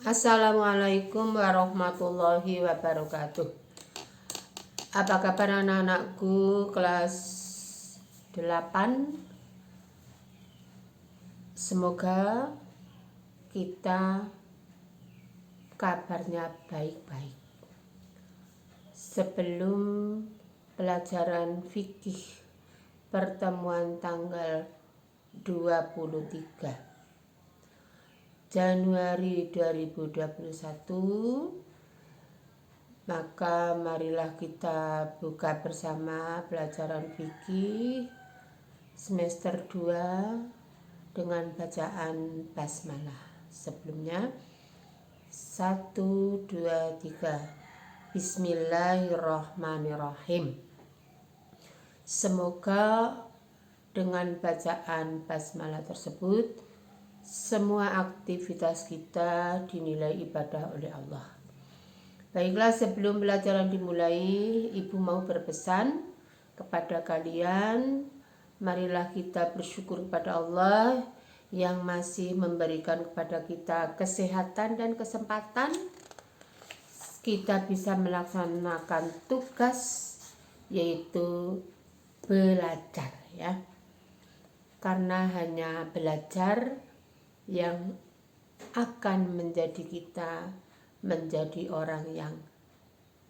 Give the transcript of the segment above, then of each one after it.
Assalamualaikum warahmatullahi wabarakatuh. Apa kabar anak-anakku kelas 8? Semoga kita kabarnya baik-baik. Sebelum pelajaran fikih pertemuan tanggal 23 Januari 2021, maka marilah kita buka bersama pelajaran fikih semester 2 dengan bacaan basmalah. Sebelumnya 1, 2, 3 Bismillahirrahmanirrahim. Semoga dengan bacaan basmalah tersebut semua aktivitas kita dinilai ibadah oleh Allah. Baiklah, sebelum pelajaran dimulai, Ibu mau berpesan kepada kalian, marilah kita bersyukur kepada Allah yang masih memberikan kepada kita kesehatan dan kesempatan kita bisa melaksanakan tugas, yaitu belajar, ya. Karena hanya belajar yang akan menjadi kita menjadi orang yang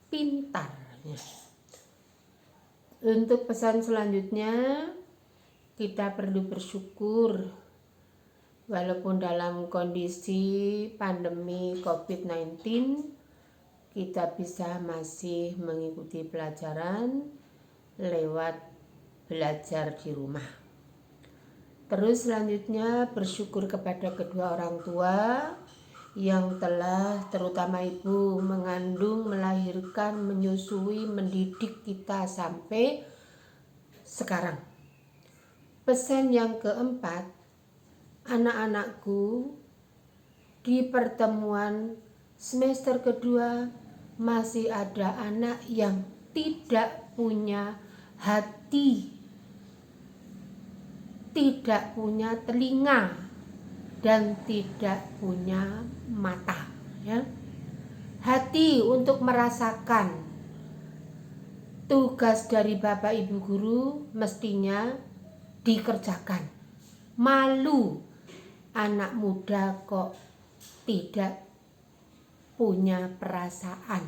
pintar. Untuk pesan selanjutnya, kita perlu bersyukur walaupun dalam kondisi pandemi COVID-19 kita bisa masih mengikuti pelajaran lewat belajar di rumah. Terus selanjutnya bersyukur kepada kedua orang tua yang telah, terutama ibu, mengandung, melahirkan, menyusui, mendidik kita sampai sekarang. Pesan yang keempat, anak-anakku, di pertemuan semester kedua masih ada anak yang tidak punya hati, tidak punya telinga, dan tidak punya mata, ya. Hati untuk merasakan tugas dari Bapak Ibu guru mestinya dikerjakan. Malu anak muda kok tidak punya perasaan,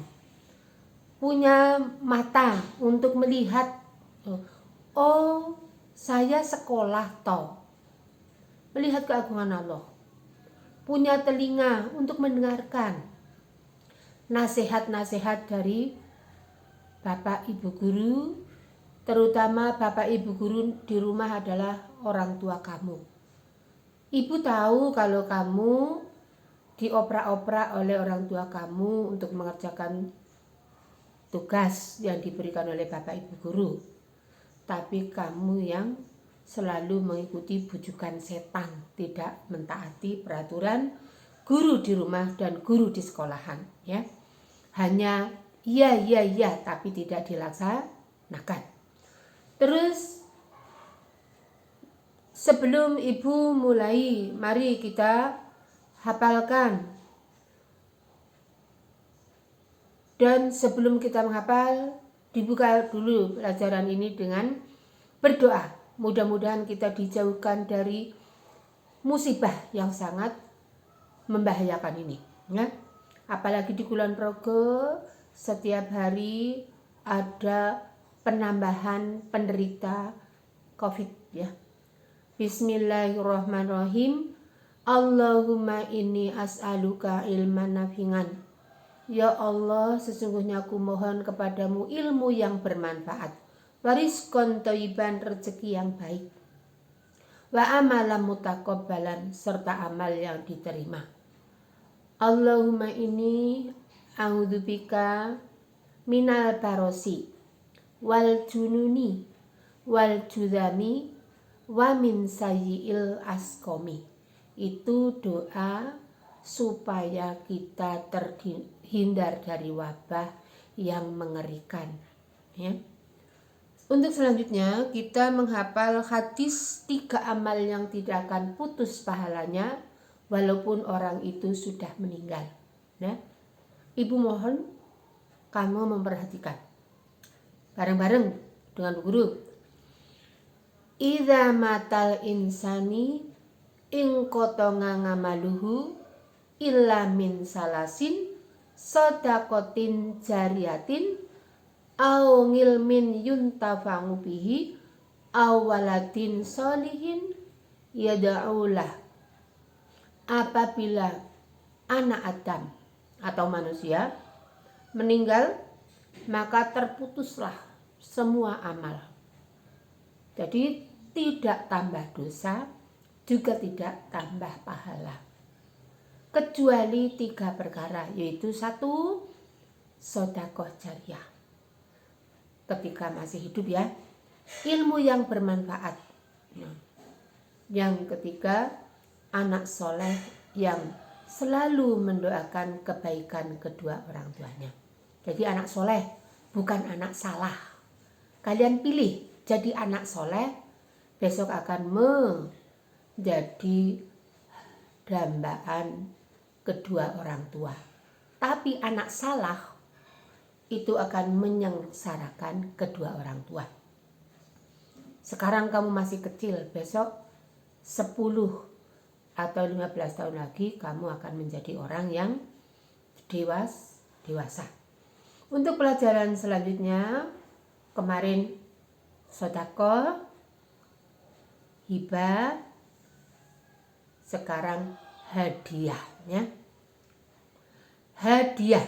punya mata untuk melihat, oh saya sekolah toh, melihat keagungan Allah, punya telinga untuk mendengarkan nasihat-nasihat dari Bapak Ibu guru, terutama Bapak Ibu guru di rumah adalah orang tua kamu. Ibu tahu kalau kamu dioprak-oprak oleh orang tua kamu untuk mengerjakan tugas yang diberikan oleh Bapak Ibu guru, tapi kamu yang selalu mengikuti bujukan setan, tidak mentaati peraturan guru di rumah dan guru di sekolahan, ya. Hanya iya tapi tidak dilaksanakan. Terus sebelum ibu mulai, mari kita hafalkan. Dan sebelum kita menghafal, dibuka dulu pelajaran ini dengan berdoa. Mudah-mudahan kita dijauhkan dari musibah yang sangat membahayakan ini, ya. Apalagi di Kulon Progo setiap hari ada penambahan penderita COVID, ya. Bismillahirrahmanirrahim. Allahumma inni as'aluka ilman nafi'an. Ya Allah, sesungguhnya aku mohon kepadamu ilmu yang bermanfaat, warizqan thayyiban, rezeki yang baik, wa amalan mutaqabbalan, serta amal yang diterima. Allahumma inni a'udzubika minal barosi wal jununi wal judami wa min sayyi'il asqami. Itu doa supaya kita terhindar dari wabah yang mengerikan, ya. Untuk selanjutnya kita menghafal hadis 3 amal yang tidak akan putus pahalanya walaupun orang itu sudah meninggal. Nah, Ibu mohon kamu memperhatikan bareng-bareng dengan Bu Guru. Idza matal insani ing kotonga ngamaluhu illa min salasin sodakotin jariyatin au ngilmin yuntafangu bihi au waladin solihin yada'ulah. Apabila anak Adam atau manusia meninggal, maka terputuslah semua amal. Jadi tidak tambah dosa, juga tidak tambah pahala. Kecuali 3 perkara, yaitu 1, sedekah jariyah. Ketika masih hidup ya, ilmu yang bermanfaat. Yang ketiga, anak soleh yang selalu mendoakan kebaikan kedua orang tuanya. Jadi anak soleh, bukan anak salah. Kalian pilih jadi anak soleh, besok akan menjadi dambaan kedua orang tua. Tapi anak salah itu akan menyengsarakan kedua orang tua. Sekarang kamu masih kecil, besok 10 atau 15 tahun lagi kamu akan menjadi orang yang dewasa. Untuk pelajaran selanjutnya, kemarin sedekah, hibah, sekarang hadiah ya. Hadiah.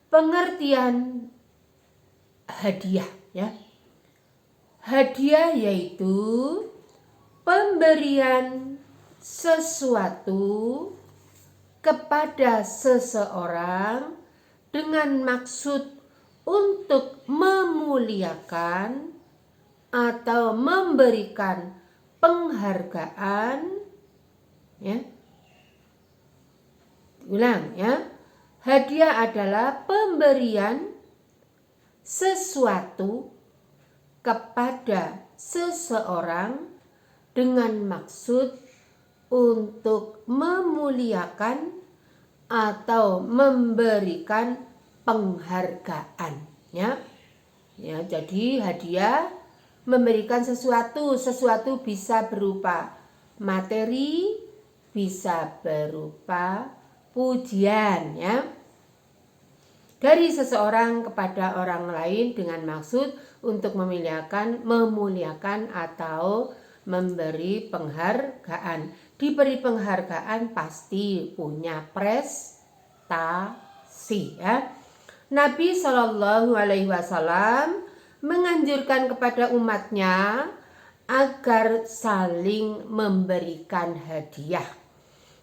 Pengertian hadiah ya. Hadiah yaitu pemberian sesuatu kepada seseorang dengan maksud untuk memuliakan atau memberikan penghargaan ya. Ulang ya. Hadiah adalah pemberian sesuatu kepada seseorang dengan maksud untuk memuliakan atau memberikan penghargaan ya. Ya, jadi hadiah memberikan sesuatu bisa berupa materi, bisa berupa pujian ya. Dari seseorang kepada orang lain dengan maksud untuk memuliakan atau memberi penghargaan. Diberi penghargaan pasti punya prestasi ya. Nabi Shallallahu Alaihi Wasallam menganjurkan kepada umatnya agar saling memberikan hadiah.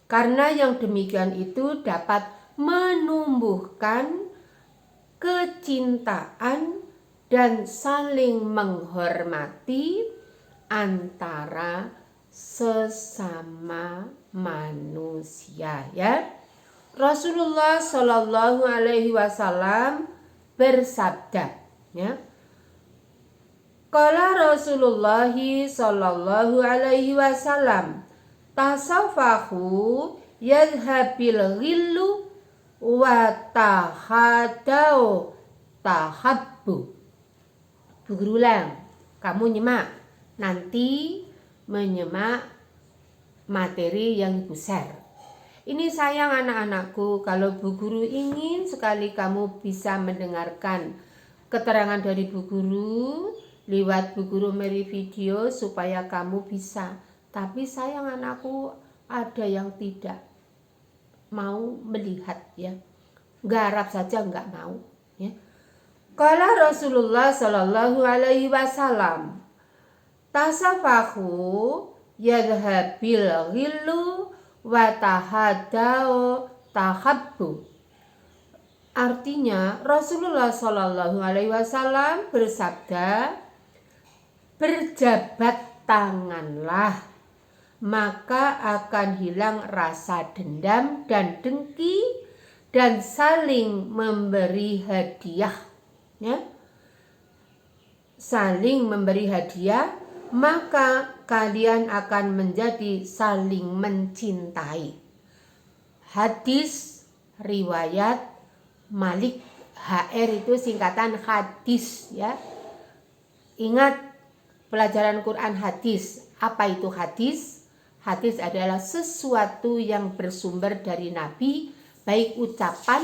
Karena yang demikian itu dapat menumbuhkan kecintaan dan saling menghormati antara sesama manusia ya. Rasulullah Shallallahu Alaihi Wasallam bersabda ya. Qala Rasulullah Shallallahu Alaihi Wasallam, tasafahu yadhabil ghillu wa tahadau tahabbu. Berulang, kamu nyimak, nanti menyimak materi yang Ibu share. Ini sayang anak-anakku, kalau Bu Guru ingin sekali kamu bisa mendengarkan keterangan dari Bu Guru lewat Bu Guru Mary video supaya kamu bisa. Tapi sayang anakku, ada yang tidak mau melihat ya. Garap saja enggak mau ya. Qala Rasulullah Shallallahu Alaihi Wasallam, tasafahu yadhabil ghillu wa tahadau tahabbu. Artinya Rasulullah Shallallahu Alaihi Wasallam bersabda, berjabat tanganlah, maka akan hilang rasa dendam dan dengki dan saling memberi hadiah ya. Saling memberi hadiah maka kalian akan menjadi saling mencintai. Hadis riwayat Malik. HR itu singkatan hadis ya. Ingat pelajaran Quran hadis. Apa itu hadis? Hadis adalah sesuatu yang bersumber dari Nabi, baik ucapan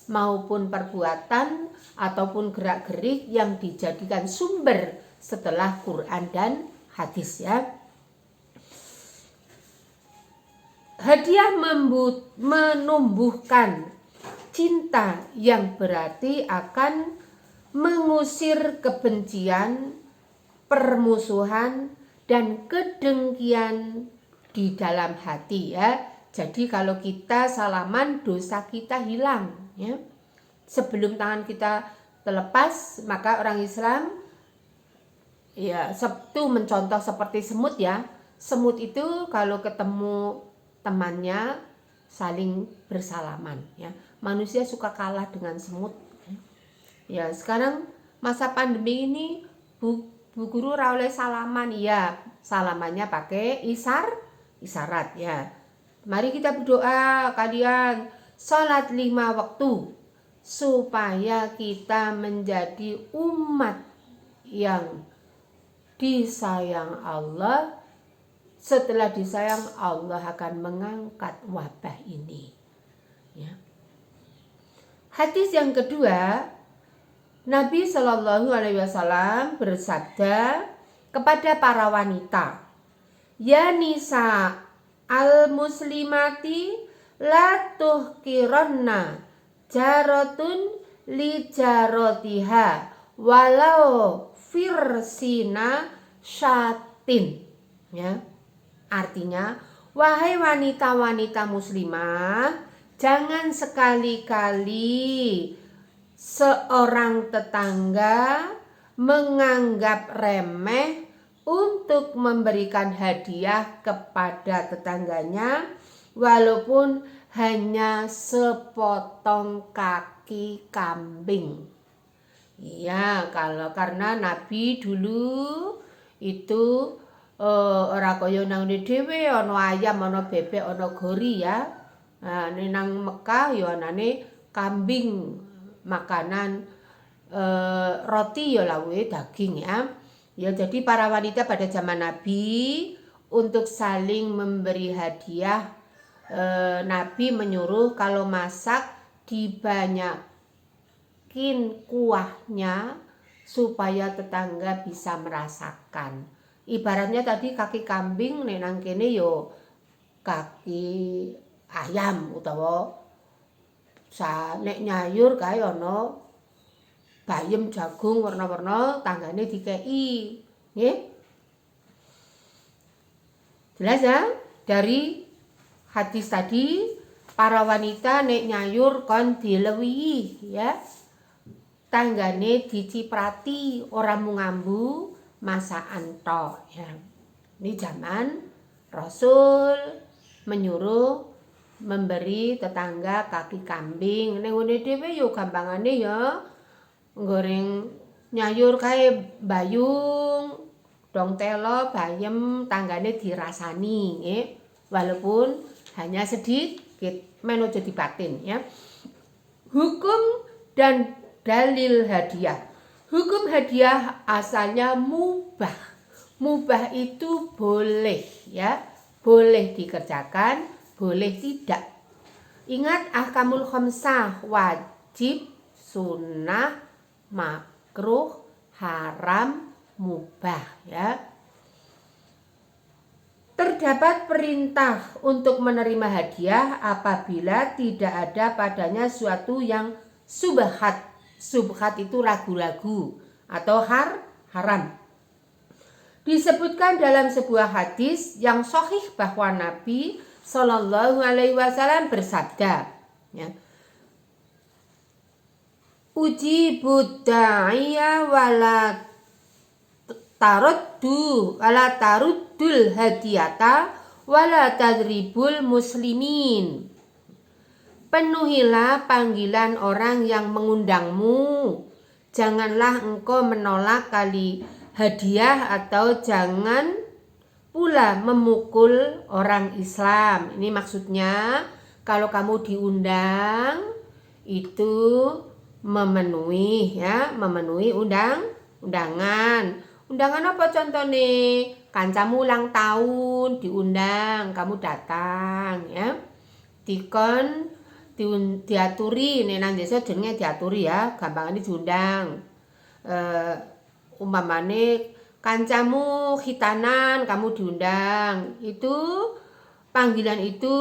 maupun perbuatan ataupun gerak-gerik yang dijadikan sumber setelah Quran dan hadis ya. Hadiah menumbuhkan cinta yang berarti akan mengusir kebencian, permusuhan, dan kedengkian di dalam hati ya. Jadi kalau kita salaman, dosa kita hilang ya. Sebelum tangan kita terlepas, maka orang Islam ya itu mencontoh seperti semut ya. Semut itu kalau ketemu temannya saling bersalaman ya. Manusia suka kalah dengan semut ya. Sekarang masa pandemi ini Bu Guru ra oleh salaman ya. Salamannya pakai isyarat ya. Mari kita berdoa kalian sholat 5 waktu supaya kita menjadi umat yang disayang Allah. Setelah disayang, Allah akan mengangkat wabah ini ya. Hadis yang kedua, Nabi Shallallahu Alaihi Wasallam bersabda kepada para wanita, ya nisa al muslimati la tuhkironna jaratun li jarotiha walau firsina syatin ya. Artinya, wahai wanita-wanita muslimah, jangan sekali-kali seorang tetangga menganggap remeh untuk memberikan hadiah kepada tetangganya walaupun hanya sepotong kaki kambing. Iya, karena Nabi dulu itu ora kaya nang dhewe ana ayam, ana bebek, ana gori ya. Nah, nang Mekah ya anane kambing, makanan roti ya lawe daging ya. Ya jadi para wanita pada zaman Nabi untuk saling memberi hadiah, Nabi menyuruh kalau masak dibanyakin kuahnya supaya tetangga bisa merasakan. Ibaratnya tadi kaki kambing nang kene yo kaki ayam utawa nek nyayur kae ana bayem jagung warna-warna tanggane dikei nggih. Jelas ya? Dari hadis tadi para wanita nek nyayur kon dilewihi ya. Tanggane diciprati ora mung ngambu masakan tok ya. Ini zaman Rasul menyuruh memberi tetangga kaki kambing. Ning ngene dhewe yo gampangane ya goreng nyayur kae bayung, dong telo, bayem, tanggane dirasani nggih. Walaupun hanya sedikit, men aja dibatin ya. Hukum dan dalil hadiah. Hukum hadiah asalnya mubah. Mubah itu boleh ya, boleh dikerjakan, boleh tidak. Ingat ahkamul khamsah, wajib, sunnah, makruh, haram, mubah ya. Terdapat perintah untuk menerima hadiah apabila tidak ada padanya suatu yang subhat. Subhat itu ragu-ragu atau haram. Disebutkan dalam sebuah hadis yang sahih bahwa Nabi Shallallahu Alaihi Wasallam bersabda, ya, ujibud da'iya wala taruddul hadiyata wala tadribul muslimin. Penuhilah panggilan orang yang mengundangmu. Janganlah engkau menolak hadiah atau jangan pula memukul orang Islam. Ini maksudnya kalau kamu diundang itu memenuhi undangan. Undangan apa contoh nih? Kancamu ulang tahun diundang, kamu datang ya. Dikon diaturi nih nang desa jenenge diaturi ya, gampangane diundang. Umpamane kancamu khitanan kamu diundang, itu panggilan itu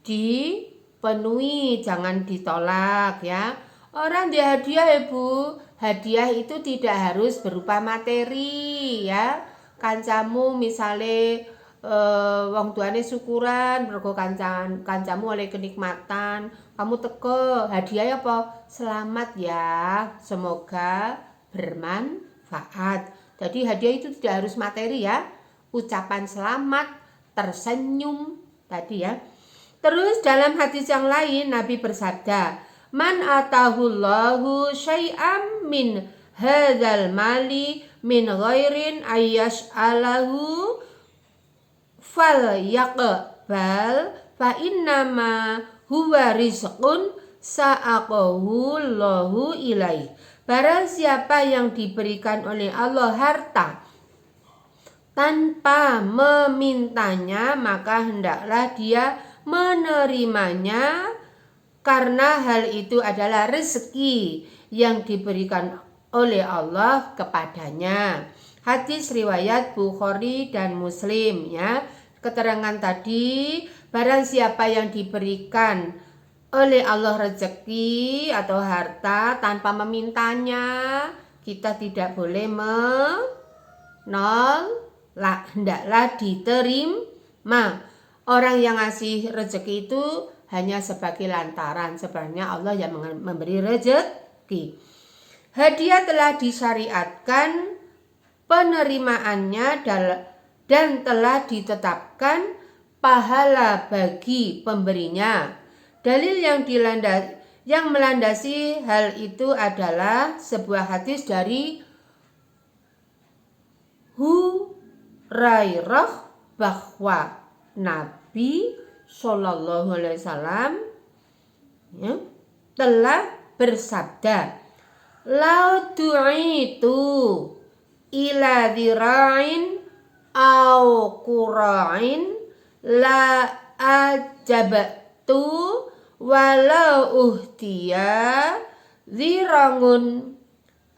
dipenuhi, jangan ditolak ya. Orang dia hadiah ibu, hadiah itu tidak harus berupa materi ya. Kancamu misale wong tuane syukuran mergo kancamu oleh kenikmatan, kamu teko hadiah apa? Selamat ya, semoga bermanfaat. Jadi hadiah itu tidak harus materi ya, ucapan selamat, tersenyum tadi ya. Terus dalam hadis yang lain Nabi bersabda, man atahullahu syai'am min hadzal mali min ghairin ayyas'alahu fal yaqbal fa innama huwa rizqun sa'aqahu Allahu ilaih. Barang siapa yang diberikan oleh Allah harta tanpa memintanya, maka hendaklah dia menerimanya, karena hal itu adalah rezeki yang diberikan oleh Allah kepadanya. Hadis riwayat Bukhari dan Muslim ya. Keterangan tadi, barang siapa yang diberikan oleh Allah rezeki atau harta tanpa memintanya, kita tidak boleh menolak, hendaklah diterima. Orang yang ngasih rezeki itu hanya sebagai lantaran, sebenarnya Allah yang memberi rezeki. Hadiah telah disyariatkan penerimaannya dan telah ditetapkan pahala bagi pemberinya. Dalil yang melandasi hal itu adalah sebuah hadis dari Hurairah bahwa Nabi Shallallahu Alaihi Wasallam ya, telah bersabda, "Lau du'itu ila dhira'in au qura'in la ajabtu walau uhtiya dhirangun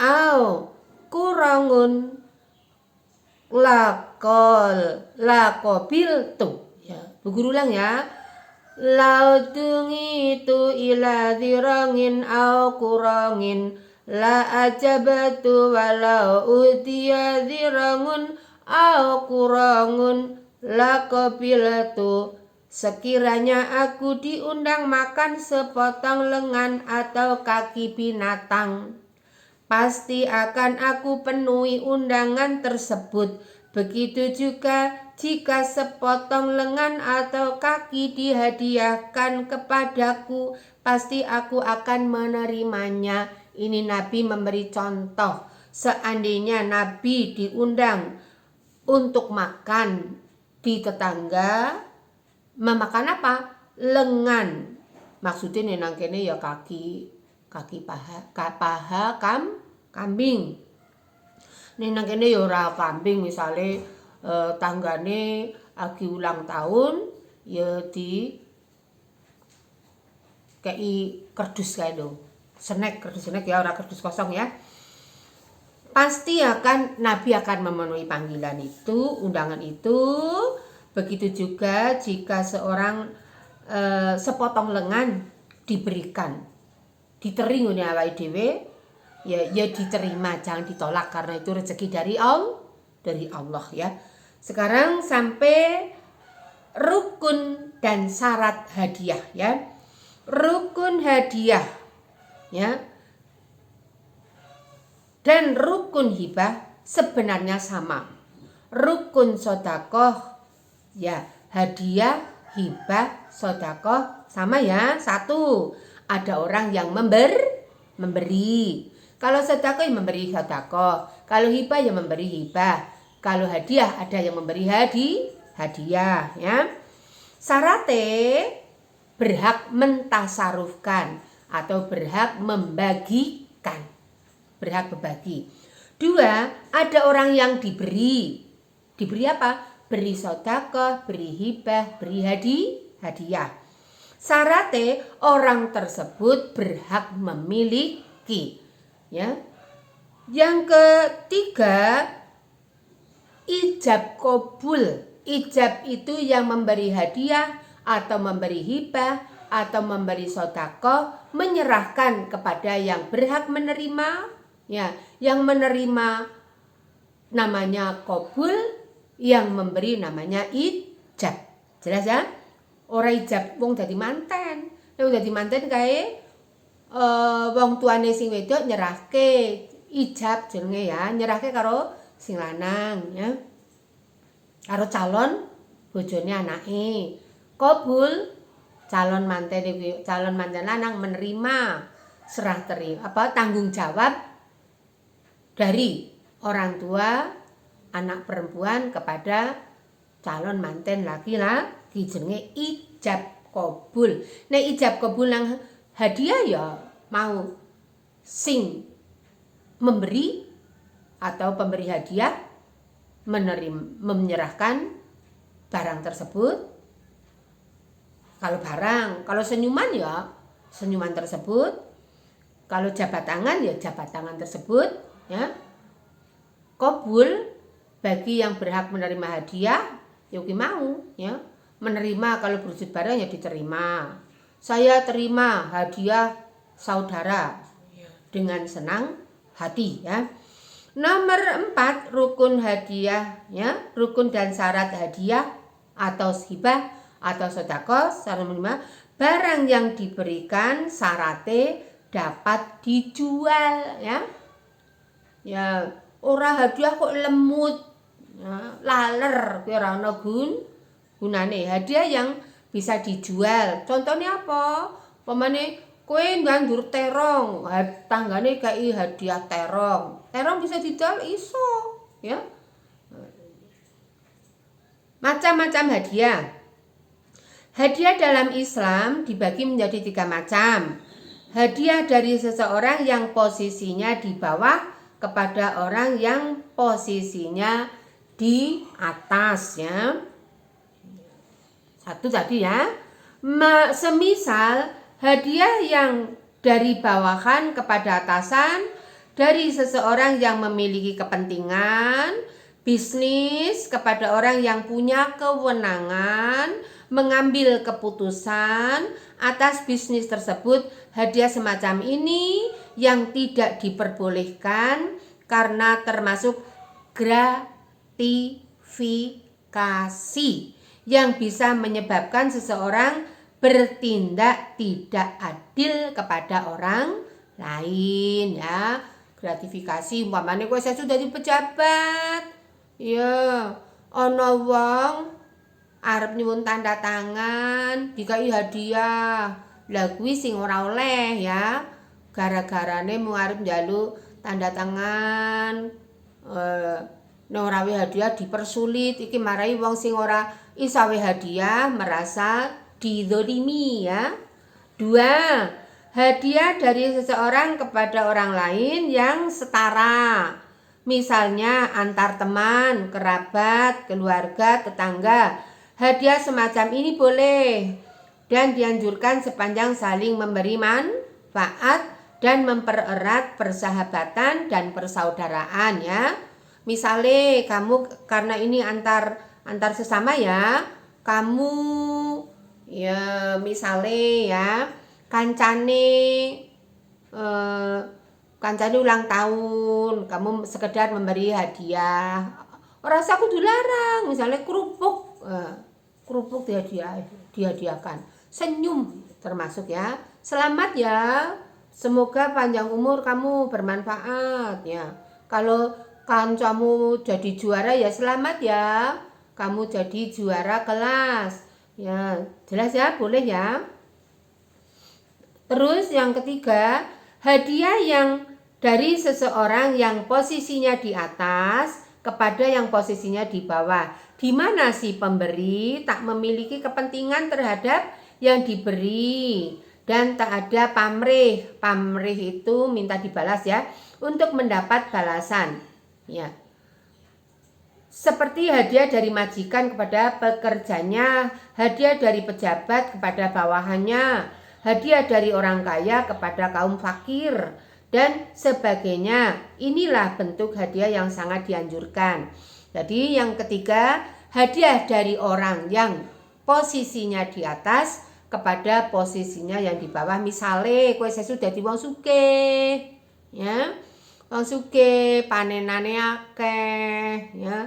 au qurangun laqabiltu." Ya, Bu Guru ulang ya. Lau dungitu ila dhirangin au qurangin la ajabtu walau utiya dhirangun au qurangun laqabiltu. Sekiranya aku diundang makan sepotong lengan atau kaki binatang, pasti akan aku penuhi undangan tersebut. Begitu juga jika sepotong lengan atau kaki dihadiahkan kepadaku, pasti aku akan menerimanya. Ini Nabi memberi contoh. Seandainya Nabi diundang untuk makan di tetangga, memakan apa? Lengan. Maksudnya nang kene ya kaki paha kambing. Nang kene ya ora kambing, misale tanggane lagi ulang tahun ya di kei kerdus kae lho. Kerdus snack ya, ora kerdus kosong ya. Pasti Nabi akan memenuhi panggilan itu, undangan itu. Begitu juga jika seorang sepotong lengan diberikan, ditering oleh awake dhewe, ya diterima, jangan ditolak karena itu rezeki dari Allah ya. Sekarang sampai rukun dan syarat hadiah ya. Rukun hadiah ya dan rukun hibah sebenarnya sama. Rukun sedekah ya, hadiah, hibah, sedekah sama ya. Satu, ada orang yang memberi. Kalau sedekah ya memberi sedekah, kalau hibah ya memberi hibah, kalau hadiah ada yang memberi hadiah ya. Syaratnya berhak mentasarufkan atau berhak membagikan, berhak berbagi. 2, ada orang yang diberi apa? Beri sedekah, beri hibah, beri hadiah. Syaratnya orang tersebut berhak memiliki. Ya. Yang ketiga, ijab kabul. Ijab itu yang memberi hadiah atau memberi hibah atau memberi sedekah menyerahkan kepada yang berhak menerima, ya, yang menerima namanya kabul, yang memberi namanya ijab. Jelas ya? Ora ijab wong dadi manten. Nek dadi manten kae wong tuane sing wedok nyerahke ijab jenenge ya, nyerahke karo sing lanang ya. Karo calon bojone anake. Kabul calon manten lanang menerima serah terima tanggung jawab dari orang tua anak perempuan kepada calon manten laki-laki jenenge ijab kabul. Nek ijab kabul nang hadiah ya mau sing memberi atau pemberi hadiah menyerahkan barang tersebut. Kalau barang, kalau senyuman ya senyuman tersebut. Kalau jabat tangan ya jabat tangan tersebut ya. Kabul bagi yang berhak menerima hadiah ya mau ya. Menerima kalau berwujud barang ya diterima. Saya terima hadiah saudara dengan senang hati ya. Nomor 4, rukun hadiah ya, rukun dan syarat hadiah atau hibah atau sedekah secara menerima barang yang diberikan syaratnya dapat dijual ya. Ya, ora hadiah kok lemut. Ya, laler kuwi ora ana gunane. Hadiah yang bisa dijual. Contohnya apa? Pemane kowe ndandur terong, tanggane kai hadiah terong. Terong bisa dijual iso, ya. Macam-macam hadiah. Hadiah dalam Islam dibagi menjadi 3 macam. Hadiah dari seseorang yang posisinya di bawah kepada orang yang posisinya di atas ya. Satu tadi ya. Semisal hadiah yang dari bawahan kepada atasan dari seseorang yang memiliki kepentingan bisnis kepada orang yang punya kewenangan mengambil keputusan atas bisnis tersebut. Hadiah semacam ini yang tidak diperbolehkan karena termasuk gratifikasi yang bisa menyebabkan seseorang bertindak tidak adil kepada orang lain ya. Gratifikasi umpamane kowe sudah di pejabat ya, ana wong arep nyuwun tanda tangan dikai hadiah, lah kuwi sing ora oleh ya, gara-garane mung arep njaluk tanda tangan nek ora we hadiah dipersulit, iki marai wong sing ora iso we hadiah merasa dizalimi ya. 2, hadiah dari seseorang kepada orang lain yang setara. Misalnya antar teman, kerabat, keluarga, tetangga. Hadiah semacam ini boleh dan dianjurkan sepanjang saling memberi manfaat dan mempererat persahabatan dan persaudaraan ya. Misalnya kamu karena ini antar sesama ya, kamu ya misalnya ya kancane ulang tahun, kamu sekedar memberi hadiah. Ora usah kudu larang, misalnya kerupuk dihadiahkan. Senyum termasuk ya. Selamat ya. Semoga panjang umur kamu bermanfaat ya. Kalau kancamu jadi juara ya selamat ya. Kamu jadi juara kelas. Ya, jelas ya, boleh ya. Terus yang ketiga, hadiah yang dari seseorang yang posisinya di atas kepada yang posisinya di bawah, di mana si pemberi tak memiliki kepentingan terhadap yang diberi dan tak ada pamrih. Pamrih itu minta dibalas ya, untuk mendapat balasan. Ya. Seperti hadiah dari majikan kepada pekerjanya, hadiah dari pejabat kepada bawahannya, hadiah dari orang kaya kepada kaum fakir, dan sebagainya. Inilah bentuk hadiah yang sangat dianjurkan. Jadi yang ketiga, hadiah dari orang yang posisinya di atas kepada posisinya yang di bawah. Misalnya kowe sudah di wong sugih, ya. Wong sugih panenane akeh, ya.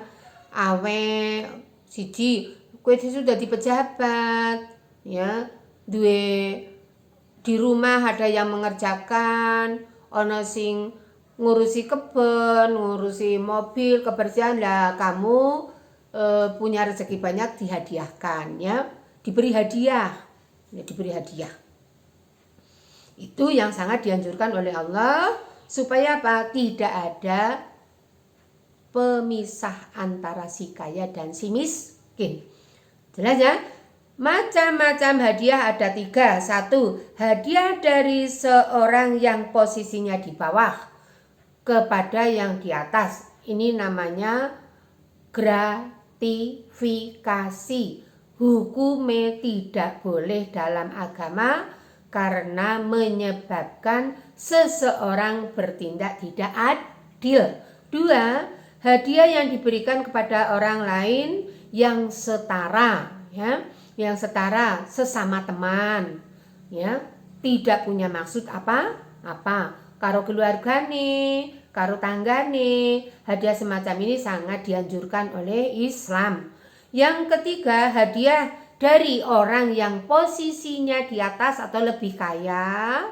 Awe siji kowe sudah di pejabat, ya. Duwe di rumah ada yang mengerjakan, ono sing ngurusi kebun, ngurusi mobil, kebersihan lah. Kamu punya rezeki banyak, dihadiahkan, ya. Diberi hadiah, ya, diberi hadiah. Itu yang sangat dianjurkan oleh Allah, supaya apa? Tidak ada pemisah antara si kaya dan si miskin. Jelas ya? Macam-macam hadiah ada 3. 1. Hadiah dari seorang yang posisinya di bawah kepada yang di atas. Ini namanya gratifikasi. Hukumnya tidak boleh dalam agama karena menyebabkan seseorang bertindak tidak adil. 2. Hadiah yang diberikan kepada orang lain yang setara, ya, yang setara sesama teman, ya, tidak punya maksud apa-apa. Karo keluargane, karo tanggane, hadiah semacam ini sangat dianjurkan oleh Islam. Yang ketiga, hadiah dari orang yang posisinya di atas atau lebih kaya,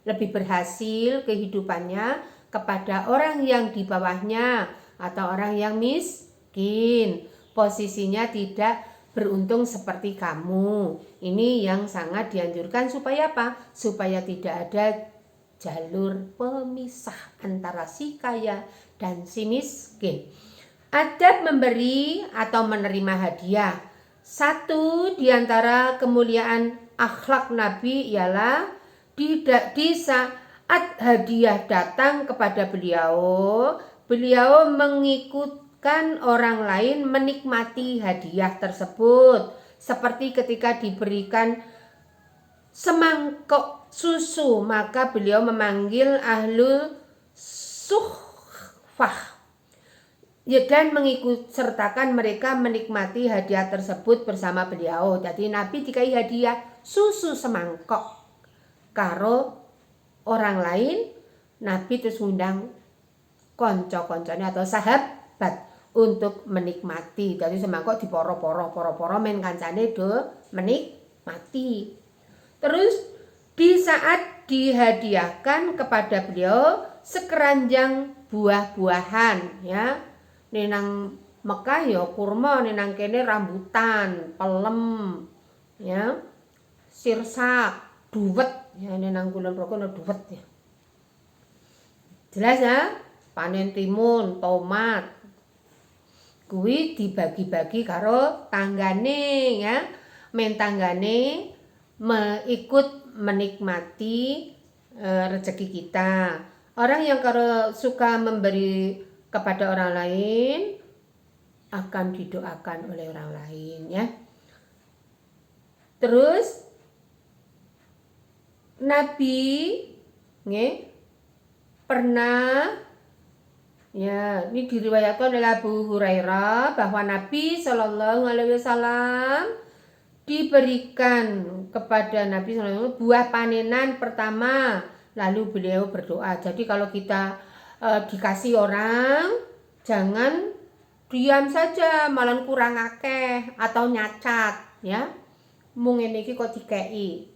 lebih berhasil kehidupannya, kepada orang yang di bawahnya atau orang yang miskin, posisinya tidak beruntung seperti kamu. Ini yang sangat dianjurkan supaya apa? Supaya tidak ada jalur pemisah antara si kaya dan si miskin. Adab memberi atau menerima hadiah. 1 diantara kemuliaan akhlak Nabi ialah di saat hadiah datang kepada beliau mengikutkan orang lain menikmati hadiah tersebut. Seperti ketika diberikan semangkok susu, maka beliau memanggil ahlul suhfah, dan mengikut sertakan mereka menikmati hadiah tersebut bersama beliau. Jadi Nabi dikai hadiah susu semangkok karo orang lain, Nabi terus undang konco-koncone atau sahabat untuk menikmati. Jadi semangkok diporo-poro men kancane do menikmati. Terus di saat dihadiahkan kepada beliau sekeranjang buah-buahan, ya. Nenang Mekah ya kurma, nenang kene rambutan, pelem, ya. Sirsak, duwet, ya nenang kulon prokono duwet ya. Jelas ya? Panen timun, tomat. Kuwi dibagi-bagi karo tanggane, ya. Men tanggane ikut menikmati rezeki kita. Orang yang kalau suka memberi kepada orang lain akan didoakan oleh orang lain, ya. Terus Nabi pernah, ya, ini diriwayatkan oleh Abu Hurairah bahwa Nabi Shallallahu Alaihi Wasallam diberikan kepada Nabi SAW buah panenan pertama, lalu beliau berdoa. Jadi kalau kita dikasih orang, jangan diam saja malah kurang akeh atau nyacat, ya. Mung ngene iki kok dikei.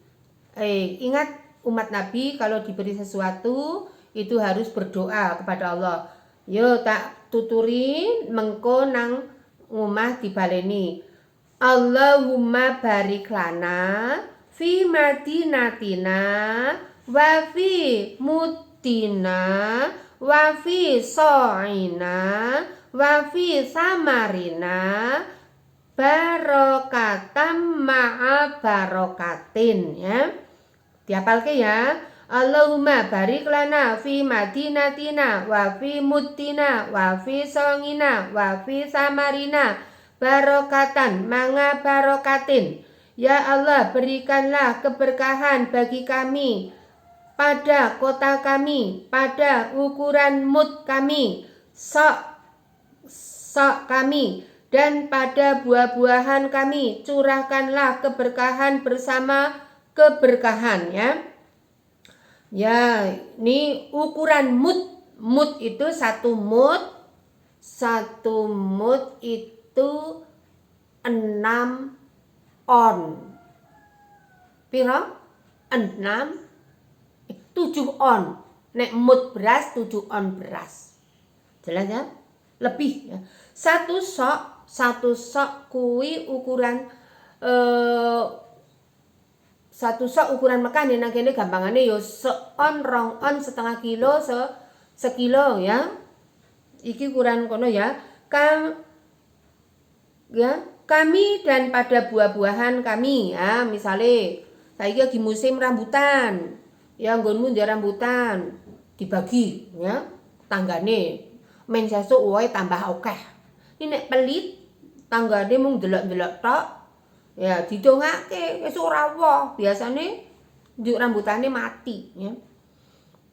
Ingat umat Nabi kalau diberi sesuatu itu harus berdoa kepada Allah. Yo tak tuturi mengko nang omah dibaleni. Allahumma barik lana fi madinatina wa fi muddina wa fi so'ina wa fi samarina barokatam ma'a barokatin, ya. Dihafalke ya. Allahumma barik lana fi madinatina wa fi muddina wa fi songina wa fi samarina barokatan manga barokatin. Ya Allah, berikanlah keberkahan bagi kami pada kota kami, pada ukuran mud kami, sok kami, dan pada buah-buahan kami. Curahkanlah keberkahan bersama keberkahan, ya. Ya, ini ukuran mud. Mud itu satu mud itu 6 on. Piro? 7 on. Nek mud beras 7 on beras. Jelas ya? Lebih ya. Satu sok kuwi ukuran satu sok ukuran Mekah nih, nang kene gampangane yo seon, 2 on, setengah kilo, sekilo, ya. Iki ukuran kono ya. Kami dan pada buah-buahan kami, ya. Misale saiki lagi musim rambutan. Ya nggonmu ndek rambutan dibagi, ya. Tanggane men sesuk wae tambah akeh. Ini nek pelit tanggane mung delok-delok tok. Ya didongake wis ora woh, biasane njuk rambutane mati, ya.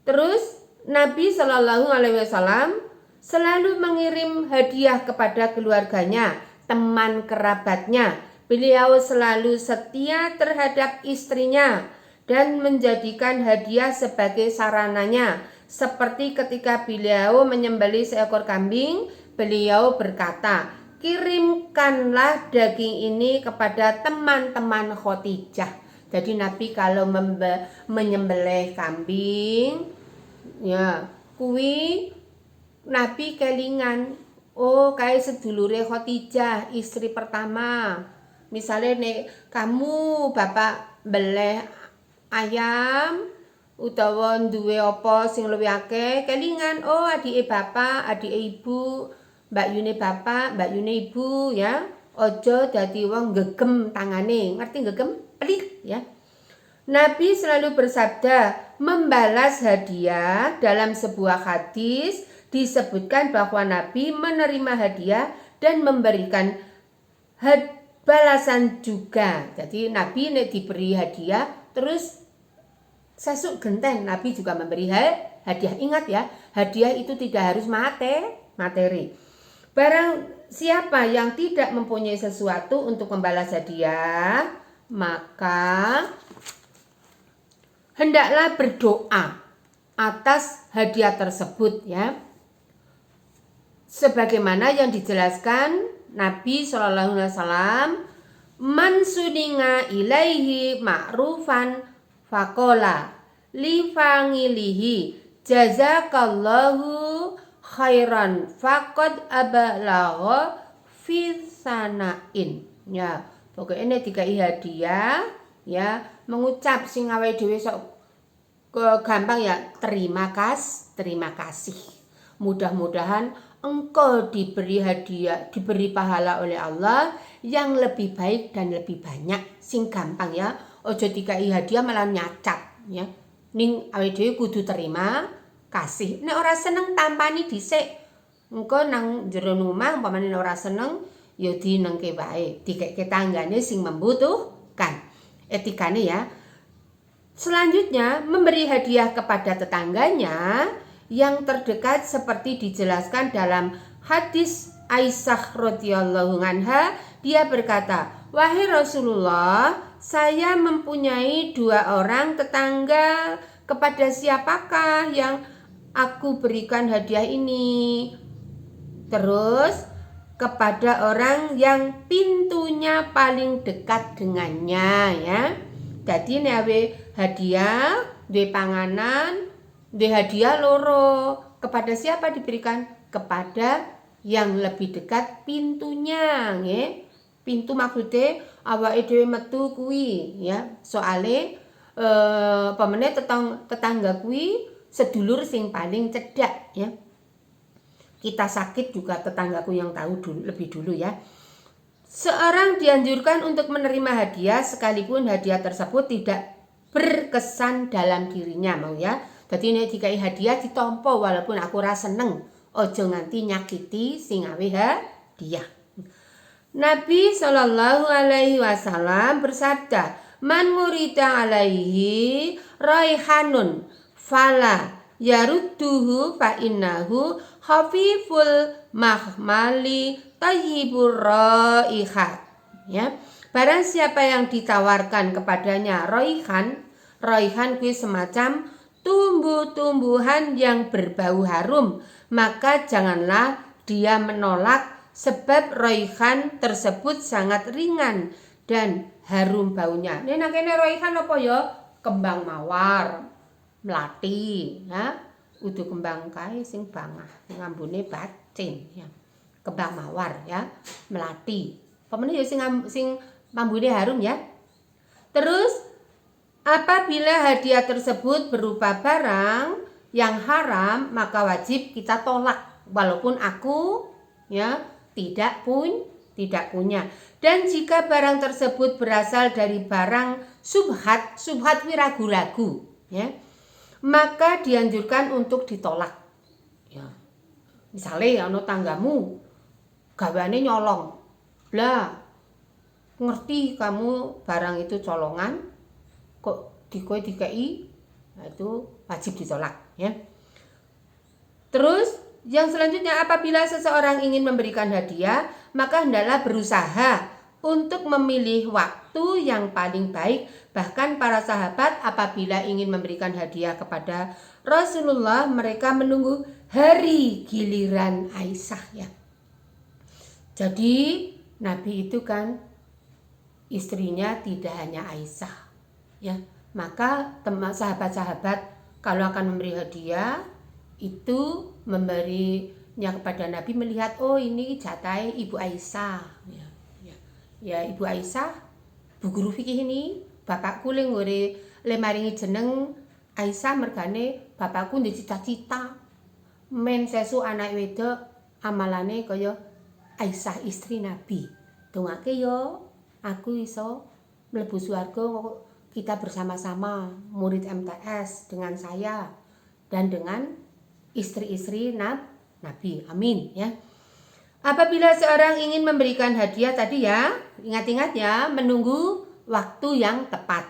Terus Nabi Shallallahu alaihi wasallam selalu mengirim hadiah kepada keluarganya, teman kerabatnya. Beliau selalu setia terhadap istrinya dan menjadikan hadiah sebagai sarananya. Seperti ketika beliau menyembelih seekor kambing, beliau berkata, kirimkanlah daging ini kepada teman-teman Khadijah. Jadi Nabi kalau menyembelih kambing, ya, kuwi Nabi kelingan, oh kayak sedulure Khadijah, istri pertama. Misalnya nek kamu bapak beleh ayam utawa duwe apa sing luwih akeh, kelingan, oh adike bapak, adike ibu, mbak Yune bapak, mbak Yune ibu, ya. Ojo dadi wong gegem tangane. Ngerti gegem? Pelit, ya. Nabi selalu bersabda, membalas hadiah. Dalam sebuah hadis disebutkan bahwa Nabi menerima hadiah dan memberikan balasan juga. Jadi Nabi nek diberi hadiah terus sesuk genten Nabi juga memberi hadiah. Ingat ya, hadiah itu tidak harus materi. Barang siapa yang tidak mempunyai sesuatu untuk membalas hadiah, maka hendaklah berdoa atas hadiah tersebut, ya. Sebagaimana yang dijelaskan Nabi Shallallahu alaihi wasallam, man suninga ilaihi ma'rufan faqala li fangilihi jazakallahu khairan faqad abalagha fi sanain. Ya, pokoknya dikai hadiah, ya, mengucap sing awake dhewe sok gampang ya, terima kasih. Mudah-mudahan engkau diberi hadiah, diberi pahala oleh Allah yang lebih baik dan lebih banyak. Sing gampang ya, ojo dikai hadiah malah nyacat, ya. Ning awake dhewe kudu terima kasih. Nek ora seneng tampani dhisik. Engko nang jero omah umpamane ora seneng ya dinengke wae, dikeke tanggane sing membutuhkan. Etikane ya. Selanjutnya memberi hadiah kepada tetangganya yang terdekat seperti dijelaskan dalam hadis Aisyah radhiyallahu anha. Dia berkata, wahai Rasulullah, saya mempunyai 2 orang tetangga. Kepada siapakah yang aku berikan hadiah ini? Terus kepada orang yang pintunya paling dekat dengannya, ya. Jadi newe hadiah, duwe panganan, duwe hadiah loro. Kepada siapa diberikan? Kepada yang lebih dekat pintunya, nggih. Pintu maksudnya awake dhewe metu kuwi, ya. Soale pemene tetangga kuwi sedulur sing paling cedak ya. Kita sakit juga tetanggaku yang tahu lebih dulu ya. Seorang dianjurkan untuk menerima hadiah sekalipun hadiah tersebut tidak berkesan dalam dirinya mau ya. Jadi ini dikai hadiah ditompo walaupun aku rasa seneng. Ojo nganti nyakiti sing awe hadiah. Nabi Shallallahu Alaihi Wasallam bersabda, "Man murida alaihi raihanun fala yarudduhu fa innahu khafiful mahmali tayyibur raihat." Ya, barang siapa yang ditawarkan kepadanya raihan kuwi semacam tumbuh-tumbuhan yang berbau harum, maka janganlah dia menolak sebab raihan tersebut sangat ringan dan harum baunya. Ini nakene raihan apa ya? Kembang mawar, melati, ya. Udu kembang kae sing bangah, ngambune bacin, ya. Kembang mawar, ya, melati. Pemene ya sing ngambune harum ya. Terus apabila hadiah tersebut berupa barang yang haram, maka wajib kita tolak walaupun aku ya tidak punya. Dan jika barang tersebut berasal dari barang subhat ragu-ragu ya, maka dianjurkan untuk ditolak ya. Misalnya ono tanggamu gawane nyolong, lah ngerti kamu barang itu colongan kok dikai, nah itu wajib ditolak ya. Terus yang selanjutnya, apabila seseorang ingin memberikan hadiah, maka hendaklah berusaha untuk memilih waktu yang paling baik. Bahkan para sahabat apabila ingin memberikan hadiah kepada Rasulullah, mereka menunggu hari giliran Aisyah ya. Jadi Nabi itu kan istrinya tidak hanya Aisyah ya. Maka sahabat-sahabat kalau akan memberi hadiah itu memberinya kepada Nabi melihat, oh ini jatah Ibu Aisyah ya Ibu Aisyah bu guru fikih ini bapakku le maringi jeneng Aisyah mergane bapakku ndek cita-cita men sesu anak wedok amalane kaya Aisyah istri Nabi. Dongake yo aku iso mlebu swarga kita bersama-sama murid MTS dengan saya dan dengan istri-istri Nabi. Amin ya. Apabila seorang ingin memberikan hadiah tadi ya, ingat-ingat ya, menunggu waktu yang tepat.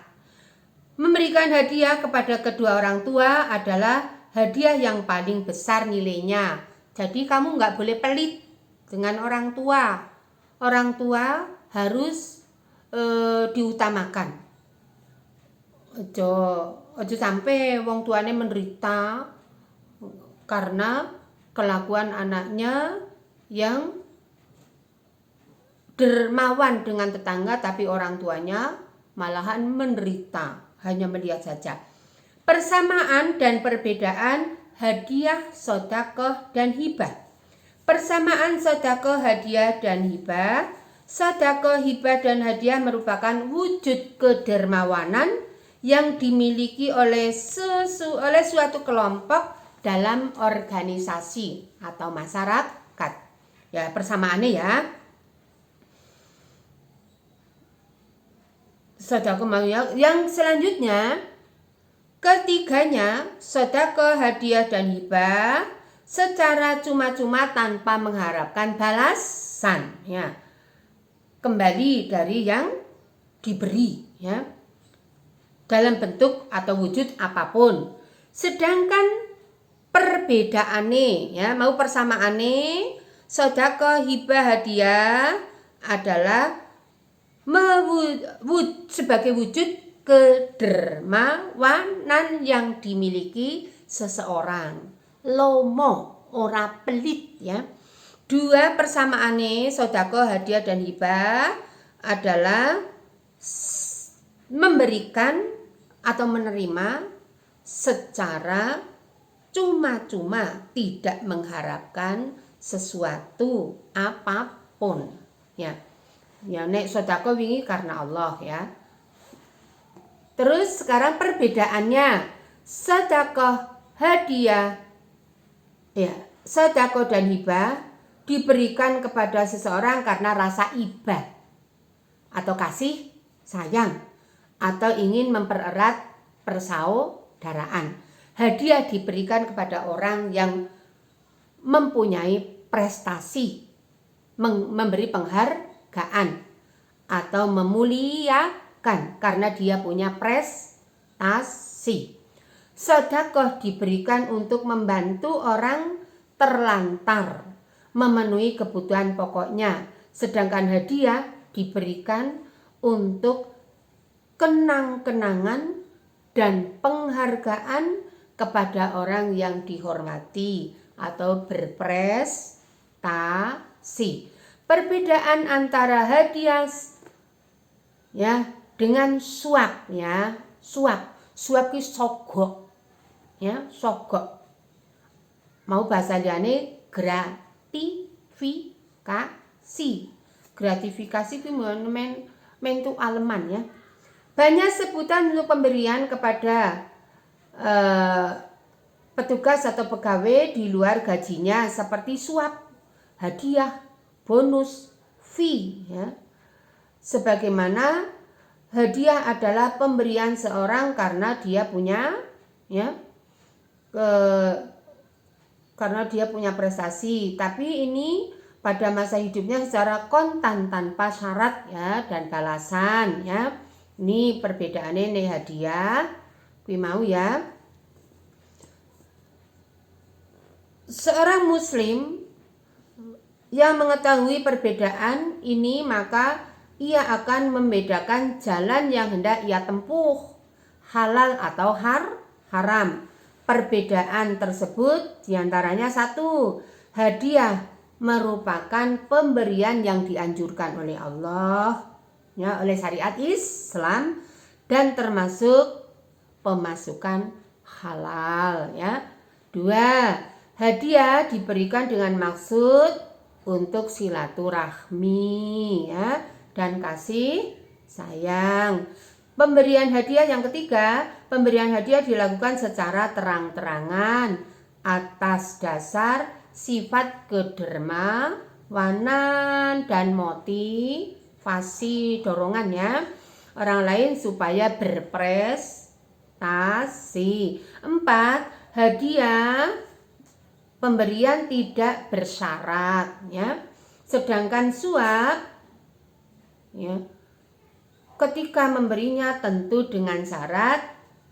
Memberikan hadiah kepada kedua orang tua adalah hadiah yang paling besar nilainya. Jadi kamu nggak boleh pelit dengan orang tua. Orang tua harus diutamakan. Ojo sampai wong tuane menderita karena kelakuan anaknya yang dermawan dengan tetangga tapi orang tuanya malahan menderita, hanya melihat saja. Persamaan dan perbedaan hadiah, sedekah dan hibah. Persamaan sedekah, hadiah dan hibah. Sedekah, hibah dan hadiah merupakan wujud kedermawanan yang dimiliki oleh suatu kelompok dalam organisasi atau masyarakat. Ya, persamaannya ya. Sedekah yang selanjutnya, ketiganya, sedekah, hadiah dan hibah secara cuma-cuma tanpa mengharapkan balasan ya. Kembali dari yang diberi ya. Dalam bentuk atau wujud apapun. Sedangkan perbedaannya ya, mau persamaannya sedekah, hibah, hadiah adalah sebagai wujud kedermawanan yang dimiliki seseorang. Lomo, ora pelit ya. Dua persamaannya sedekah, hadiah dan hibah adalah memberikan atau menerima secara cuma-cuma, tidak mengharapkan sesuatu apapun ya. Ya nek sedekah wingi karena Allah ya. Terus sekarang perbedaannya, sedekah hadiah, ya, sedekah dan hibah diberikan kepada seseorang karena rasa ibah atau kasih sayang atau ingin mempererat persaudaraan. Hadiah diberikan kepada orang yang mempunyai prestasi, memberi penghargaan atau memuliakan karena dia punya prestasi. Sedekah diberikan untuk membantu orang terlantar memenuhi kebutuhan pokoknya, sedangkan hadiah diberikan untuk kenang-kenangan dan penghargaan kepada orang yang dihormati atau berprestasi. Perbedaan antara hadiah ya dengan suap ya. Suap ki sogok. Ya, sogok. Mau bahasa liyane gratifikasi. Gratifikasi ki mentu aleman ya. Banyak sebutan untuk pemberian kepada petugas atau pegawai di luar gajinya seperti suap, hadiah, bonus, fee ya. Sebagaimana hadiah adalah pemberian seorang karena dia punya ya karena dia punya prestasi, tapi ini pada masa hidupnya secara kontan tanpa syarat ya dan balasan ya. Ini perbedaannya nih hadiah. Kui mau ya. Seorang muslim yang mengetahui perbedaan ini maka ia akan membedakan jalan yang hendak ia tempuh, halal atau haram. Perbedaan tersebut diantaranya satu, hadiah merupakan pemberian yang dianjurkan oleh Allah ya, oleh syariat Islam dan termasuk pemasukan halal ya. Dua, hadiah diberikan dengan maksud untuk silaturahmi ya dan kasih sayang. Pemberian hadiah yang ketiga, pemberian hadiah dilakukan secara terang-terangan atas dasar sifat kedermawanan dan motivasi dorongan ya orang lain supaya berprestasi. Empat, hadiah pemberian tidak bersyarat ya. Sedangkan suap ya ketika memberinya tentu dengan syarat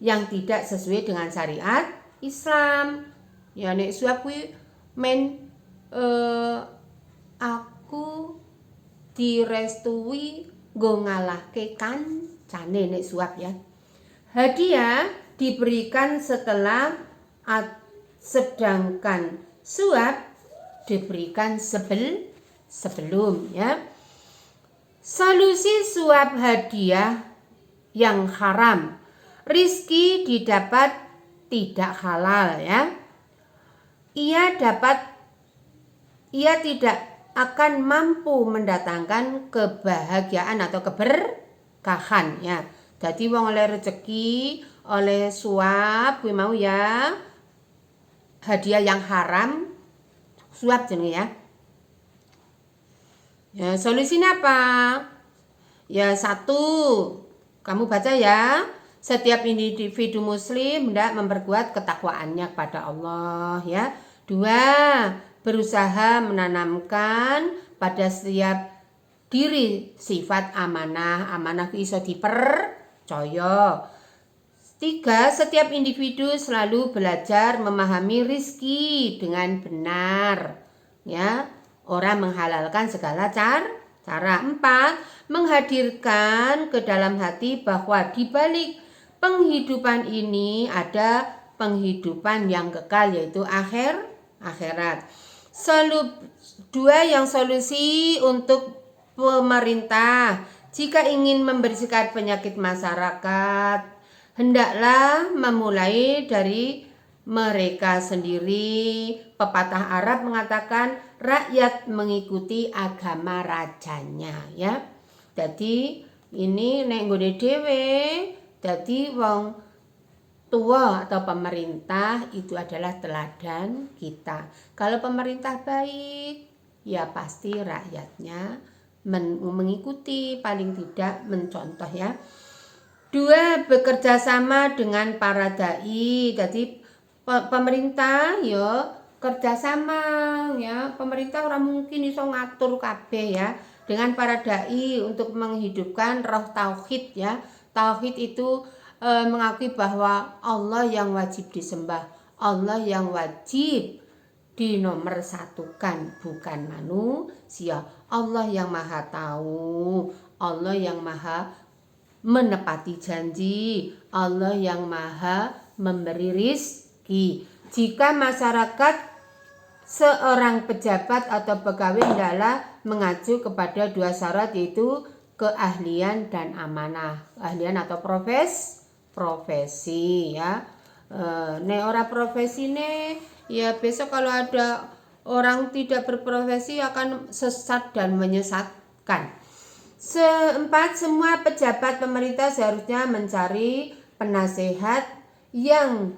yang tidak sesuai dengan syariat Islam. Ya nek suap kuwi aku direstui nggo ngalahke kancane nek suap ya. Hadiah diberikan setelah sedangkan suap diberikan sebelum ya. Solusi suap hadiah yang haram. Rizki didapat tidak halal ya. Ia tidak akan mampu mendatangkan kebahagiaan atau keberkahan ya. Jadi wong oleh rezeki, oleh suap kuwi mau ya. Hadiah yang haram suap jenenge ya. Ya, solusinya apa? Ya satu, kamu baca ya. Setiap individu muslim hendak memperkuat ketakwaannya kepada Allah ya. Dua, berusaha menanamkan pada setiap diri sifat amanah. Amanah iso dipercaya. Tiga, setiap individu selalu belajar memahami rizki dengan benar ya. Orang menghalalkan segala cara. Empat, menghadirkan ke dalam hati bahwa di balik penghidupan ini ada penghidupan yang kekal yaitu akhirat. Dua, yang solusi untuk pemerintah jika ingin membersihkan penyakit masyarakat hendaklah memulai dari mereka sendiri. Pepatah Arab mengatakan rakyat mengikuti agama rajanya ya. Jadi ini nek nggone dhewe dadi wong tua atau pemerintah itu adalah teladan kita. Kalau pemerintah baik, ya pasti rakyatnya mengikuti, paling tidak mencontoh ya. 2, bekerja sama dengan para dai. Jadi pemerintah ya kerjasama ya. Pemerintah orang mungkin iso ngatur kabeh ya dengan para dai untuk menghidupkan roh tauhid ya. Tauhid itu mengakui bahwa Allah yang wajib disembah, Allah yang wajib dinomorsatukan, bukan manusia. Allah yang maha tahu, Allah yang maha menepati janji, Allah yang maha memberi rizki. Jika masyarakat seorang pejabat atau pegawai hendaklah mengacu kepada 2 syarat, yaitu keahlian dan amanah. Keahlian atau profesi ya. Ora profesi ya besok kalau ada orang tidak berprofesi akan sesat dan menyesatkan. 4, semua pejabat pemerintah seharusnya mencari penasehat yang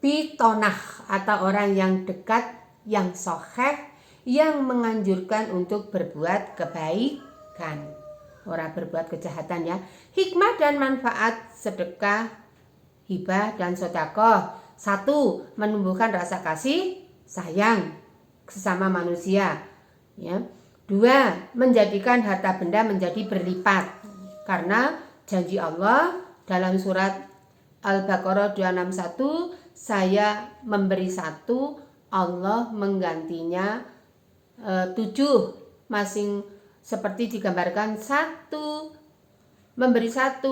bitonah atau orang yang dekat, yang soheh, yang menganjurkan untuk berbuat kebaikan, orang berbuat kejahatan ya. Hikmah dan manfaat sedekah, hibah dan sedekah. 1, menumbuhkan rasa kasih sayang sesama manusia ya. 2, menjadikan harta benda menjadi berlipat, karena janji Allah dalam surat Al-Baqarah 261, saya memberi 1, Allah menggantinya 7, masing seperti digambarkan 1 memberi 1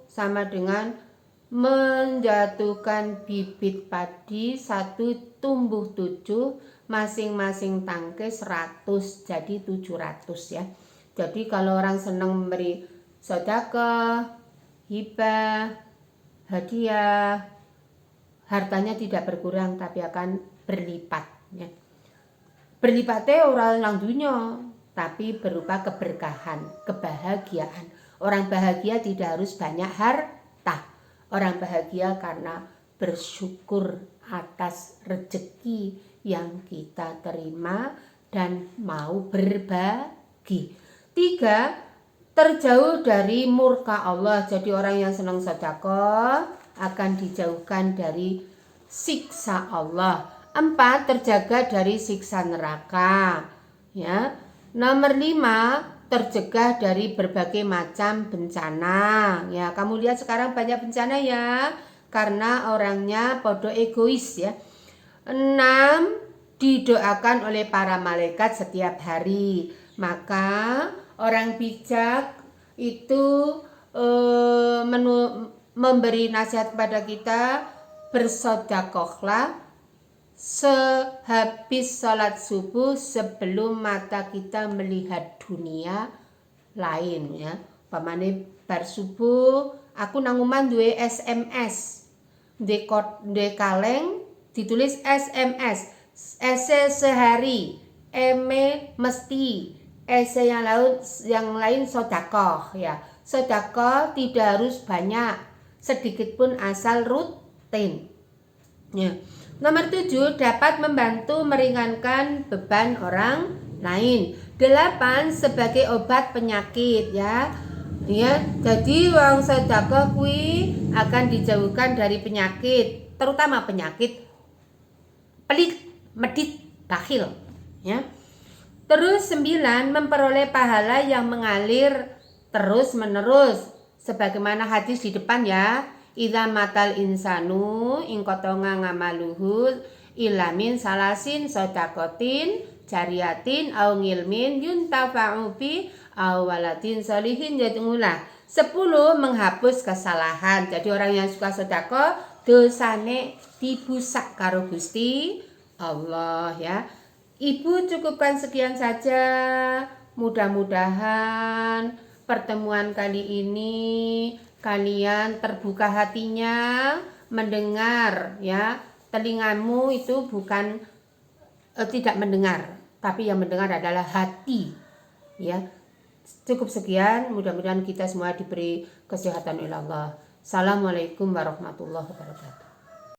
sama dengan menjatuhkan bibit padi 1 tumbuh 7, masing-masing tangkai 100, jadi 700 ya. Jadi kalau orang senang memberi sedekah, hibah, hadiah, hartanya tidak berkurang tapi akan berlipat ya. Berlipatnya orang nang dunya, tapi berupa keberkahan, kebahagiaan. Orang bahagia tidak harus banyak harta. Orang bahagia karena bersyukur atas rezeki yang kita terima dan mau berbagi. 3, terjauh dari murka Allah. Jadi orang yang senang sedekah akan dijauhkan dari siksa Allah. 4, terjaga dari siksa neraka. Ya. Nomor 5, tercegah dari berbagai macam bencana. Ya, kamu lihat sekarang banyak bencana ya, karena orangnya podo egois ya. 6, didoakan oleh para malaikat setiap hari. Maka orang bijak itu memberi nasihat kepada kita, bersedekahlah sehabis sholat subuh sebelum mata kita melihat dunia lain ya. Pamane bar subuh aku nanguman duwe SMS de kaleng ditulis SMS, sehari, mesti, yang lain sedekah ya. Sedekah tidak harus banyak, sedikit pun asal rutin ya. Nomor 7, dapat membantu meringankan beban orang lain. 8, sebagai obat penyakit ya. Ya, jadi wong sedekah kuwi akan dijauhkan dari penyakit, terutama penyakit pelit, medit, bakhil ya. Terus 9, memperoleh pahala yang mengalir terus menerus sebagaimana hadis di depan ya. Idza matal insanu ingkotonga ngamaluhu ilamin salasin sodakotin jariatin au ngilmin yuntafa'u bi au walatin solihin. Jadilah 10, menghapus kesalahan. Jadi orang yang suka sedekah dosane dibusak karo Gusti Allah ya. Ibu cukupkan sekian saja. Mudah-mudahan pertemuan kali ini kalian terbuka hatinya mendengar ya. Telingamu itu bukan tidak mendengar, tapi yang mendengar adalah hati ya. Cukup sekian, mudah-mudahan kita semua diberi kesehatan oleh Allah. Assalamualaikum warahmatullahi wabarakatuh.